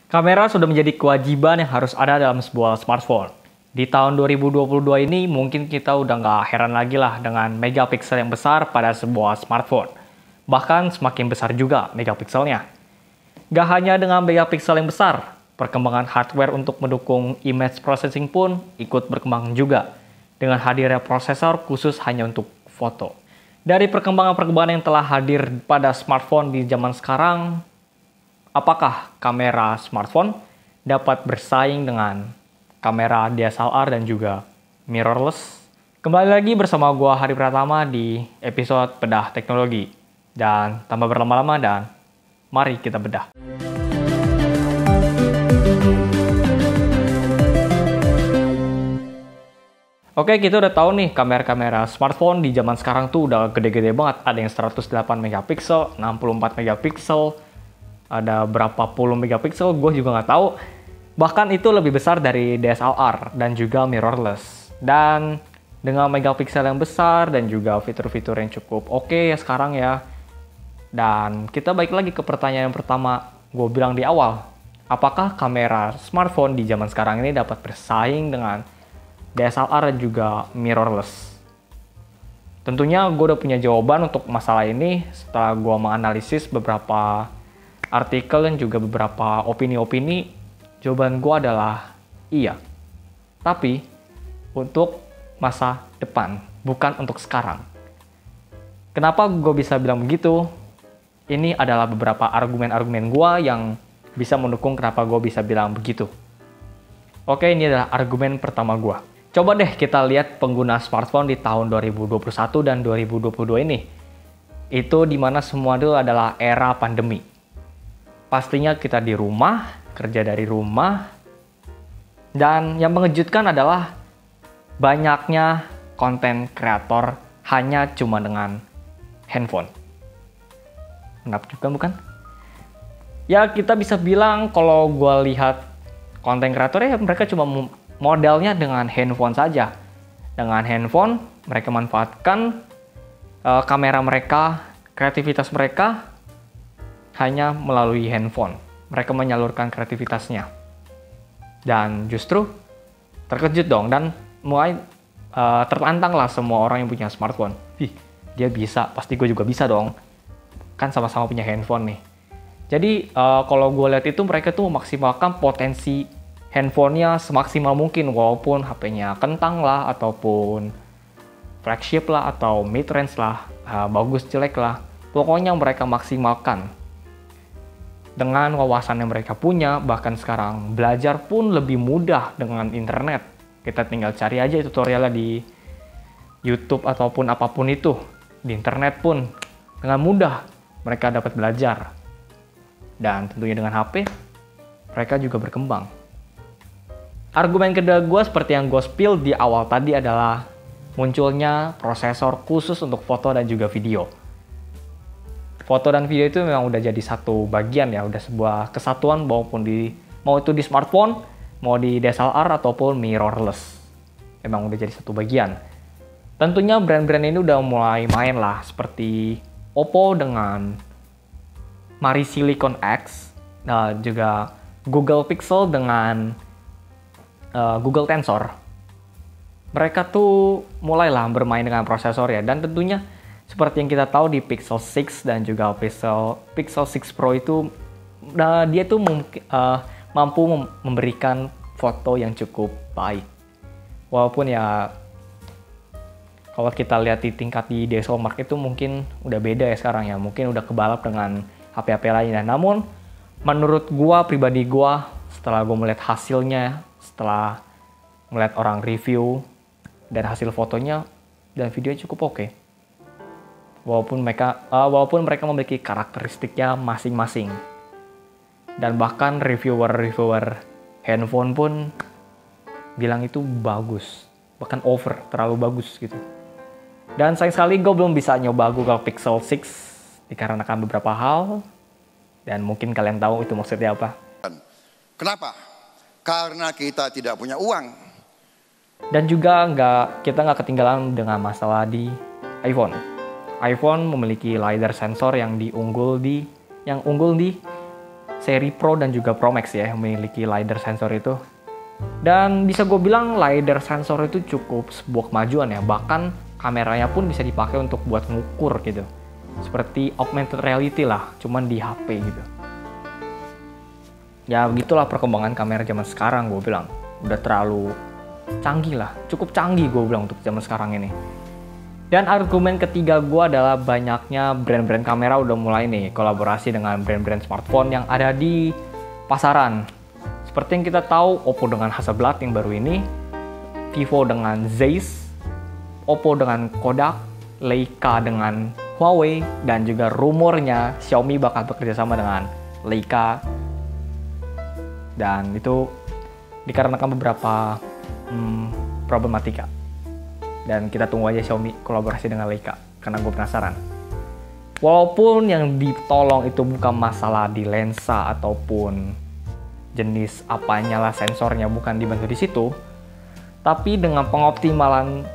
Kamera sudah menjadi kewajiban yang harus ada dalam sebuah smartphone. Di tahun 2022 ini mungkin kita udah nggak heran lagi lah dengan megapiksel yang besar pada sebuah smartphone. Bahkan semakin besar juga megapikselnya. Gak hanya dengan megapiksel yang besar, perkembangan hardware untuk mendukung image processing pun ikut berkembang juga. Dengan hadirnya prosesor khusus hanya untuk foto. Dari perkembangan-perkembangan yang telah hadir pada smartphone di zaman sekarang, apakah kamera smartphone dapat bersaing dengan kamera DSLR dan juga mirrorless? Kembali lagi bersama gua Hari Pratama di episode Bedah Teknologi. Dan tanpa berlama-lama dan mari kita bedah. Oke, kita udah tahu nih kamera-kamera smartphone di zaman sekarang tuh udah gede-gede banget. Ada yang 108 megapiksel, 64 megapiksel, ada berapa puluh megapiksel, gue juga nggak tahu. Bahkan itu lebih besar dari DSLR dan juga mirrorless. Dan dengan megapiksel yang besar dan juga fitur-fitur yang cukup oke ya sekarang ya. Dan kita balik lagi ke pertanyaan yang pertama gue bilang di awal. Apakah kamera smartphone di zaman sekarang ini dapat bersaing dengan DSLR dan juga mirrorless? Tentunya gue udah punya jawaban untuk masalah ini setelah gue menganalisis beberapa artikel dan juga beberapa opini-opini. Jawaban gue adalah iya. Tapi untuk masa depan, bukan untuk sekarang. Kenapa gue bisa bilang begitu? Ini adalah beberapa argumen-argumen gue yang bisa mendukung kenapa gue bisa bilang begitu. Oke, ini adalah argumen pertama gue. Coba deh kita lihat pengguna smartphone di tahun 2021 dan 2022 ini. Itu dimana semua itu adalah era pandemi. Pastinya kita di rumah, kerja dari rumah. Dan yang mengejutkan adalah banyaknya konten kreator hanya cuma dengan handphone. Menakjubkan bukan? Ya kita bisa bilang kalau gue lihat konten kreator ya mereka cuma modalnya dengan handphone saja. Dengan handphone mereka manfaatkan kamera mereka, kreativitas mereka hanya melalui handphone. Mereka menyalurkan kreativitasnya. Dan justru terkejut dong dan mulai tertantang lah semua orang yang punya smartphone. Dia bisa, pasti gue juga bisa dong. Kan sama-sama punya handphone nih. Jadi kalau gue lihat itu mereka tuh memaksimalkan potensi handphonenya semaksimal mungkin walaupun HP-nya kentang lah ataupun flagship lah atau mid-range lah, bagus jelek lah. Pokoknya mereka maksimalkan dengan wawasan yang mereka punya. Bahkan sekarang belajar pun lebih mudah dengan internet. Kita tinggal cari aja tutorialnya di YouTube ataupun apapun itu. Di internet pun dengan mudah mereka dapat belajar. Dan tentunya dengan HP, mereka juga berkembang. Argumen kedua gue seperti yang gue spill di awal tadi adalah munculnya prosesor khusus untuk foto dan juga video. Foto dan video itu memang udah jadi satu bagian ya, udah sebuah kesatuan mau itu di smartphone, mau di DSLR ataupun mirrorless. Memang udah jadi satu bagian. Tentunya brand-brand ini udah mulai main lah, seperti Oppo dengan Mari Silicon X, dan juga Google Pixel dengan Google Tensor. Mereka tuh mulailah bermain dengan prosesor ya, dan tentunya seperti yang kita tahu di Pixel 6 dan juga Pixel 6 Pro itu, dia tuh mampu memberikan foto yang cukup baik. Walaupun ya kalau kita lihat di tingkat di DxOMark itu mungkin udah beda ya sekarang ya. Mungkin udah kebalap dengan HP-HP lainnya. Namun menurut gua, pribadi gua, setelah gua melihat hasilnya, setelah melihat orang review dan hasil fotonya dan videonya cukup oke. Walaupun mereka memiliki karakteristiknya masing-masing. Dan bahkan reviewer handphone pun bilang itu bagus. Bahkan terlalu bagus gitu. Dan sayang sekali gue belum bisa nyoba Google Pixel 6 dikarenakan beberapa hal. Dan mungkin kalian tahu itu maksudnya apa. Kenapa? Karena kita tidak punya uang. Dan juga kita nggak ketinggalan dengan masalah di iPhone. iPhone memiliki LiDAR sensor yang unggul di seri Pro dan juga Pro Max ya yang memiliki LiDAR sensor itu. Dan bisa gue bilang LiDAR sensor itu cukup sebuah kemajuan ya, bahkan kameranya pun bisa dipakai untuk buat ngukur gitu. Seperti augmented reality lah, cuman di HP gitu. Ya begitulah perkembangan kamera zaman sekarang, gue bilang. Udah terlalu canggih lah, cukup canggih gue bilang untuk zaman sekarang ini. Dan argumen ketiga gue adalah banyaknya brand-brand kamera udah mulai nih kolaborasi dengan brand-brand smartphone yang ada di pasaran. Seperti yang kita tahu, Oppo dengan Hasselblad yang baru ini, Vivo dengan Zeiss, Oppo dengan Kodak, Leica dengan Huawei, dan juga rumornya Xiaomi bakal bekerja sama dengan Leica. Dan itu dikarenakan beberapa problematika. Dan kita tunggu aja Xiaomi kolaborasi dengan Leica, karena gue penasaran. Walaupun yang ditolong itu bukan masalah di lensa ataupun jenis apanya lah sensornya, bukan dibantu di situ, tapi dengan pengoptimalan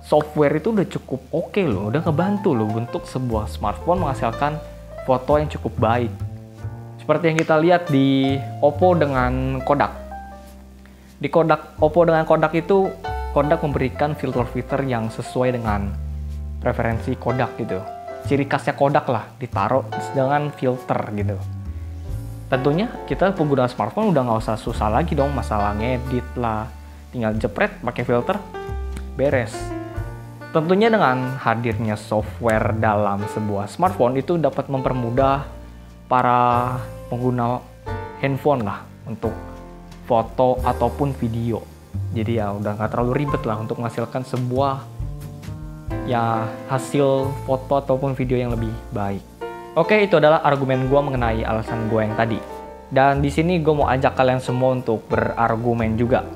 software itu udah cukup oke loh, udah ngebantu loh untuk sebuah smartphone menghasilkan foto yang cukup baik. Seperti yang kita lihat di Oppo dengan Kodak. Di Oppo dengan Kodak itu, Kodak memberikan filter-filter yang sesuai dengan preferensi Kodak gitu. Ciri khasnya Kodak lah, ditaruh dengan filter gitu. Tentunya kita pengguna smartphone udah nggak usah susah lagi dong masalah ngedit lah. Tinggal jepret pakai filter, beres. Tentunya dengan hadirnya software dalam sebuah smartphone itu dapat mempermudah para pengguna handphone lah untuk foto ataupun video. Jadi ya udah nggak terlalu ribet lah untuk menghasilkan sebuah ya hasil foto ataupun video yang lebih baik. Oke, itu adalah argumen gue mengenai alasan gue yang tadi. Dan di sini gue mau ajak kalian semua untuk berargumen juga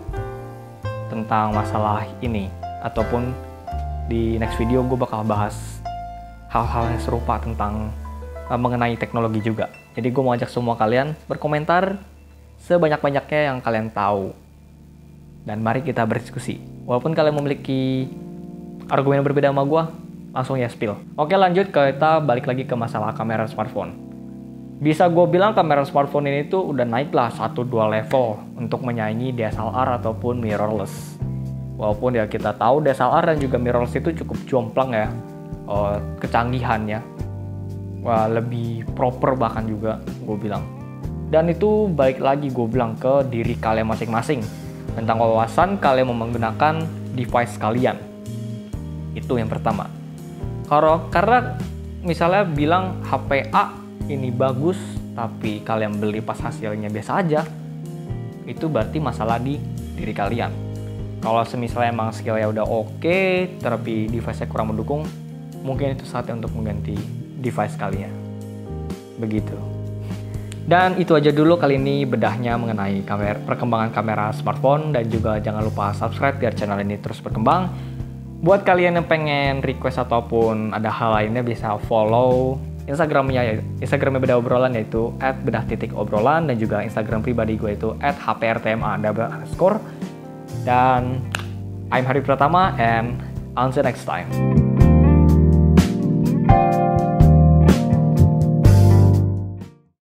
tentang masalah ini. Ataupun di next video gue bakal bahas hal-hal yang serupa tentang mengenai teknologi juga. Jadi gue mau ajak semua kalian berkomentar sebanyak-banyaknya yang kalian tahu. Dan mari kita berdiskusi. Walaupun kalian memiliki argumen yang berbeda sama gue, langsung ya spill. Oke, lanjut, kita balik lagi ke masalah kamera smartphone. Bisa gue bilang kamera smartphone ini tuh udah naik lah 1-2 level untuk menyaingi DSLR ataupun mirrorless. Walaupun ya kita tahu DSLR dan juga mirrorless itu cukup jomplang ya kecanggihannya. Wah, lebih proper bahkan juga gue bilang. Dan itu balik lagi gue bilang ke diri kalian masing-masing tentang wawasan kalian menggunakan device kalian. Itu yang pertama. Karena misalnya bilang HP A ini bagus, tapi kalian beli pas hasilnya biasa aja, itu berarti masalah di diri kalian. Kalau semisalnya emang skillnya udah oke, tapi device-nya kurang mendukung, mungkin itu saatnya untuk mengganti device kalian. Begitu. Dan itu aja dulu kali ini bedahnya mengenai perkembangan kamera smartphone, dan juga jangan lupa subscribe biar channel ini terus berkembang. Buat kalian yang pengen request ataupun ada hal lainnya bisa follow Instagramnya Bedah Obrolan, yaitu @bedah_obrolan, dan juga Instagram pribadi gue itu @hprtma_. Dan I'm Hari Pratama, and until next time.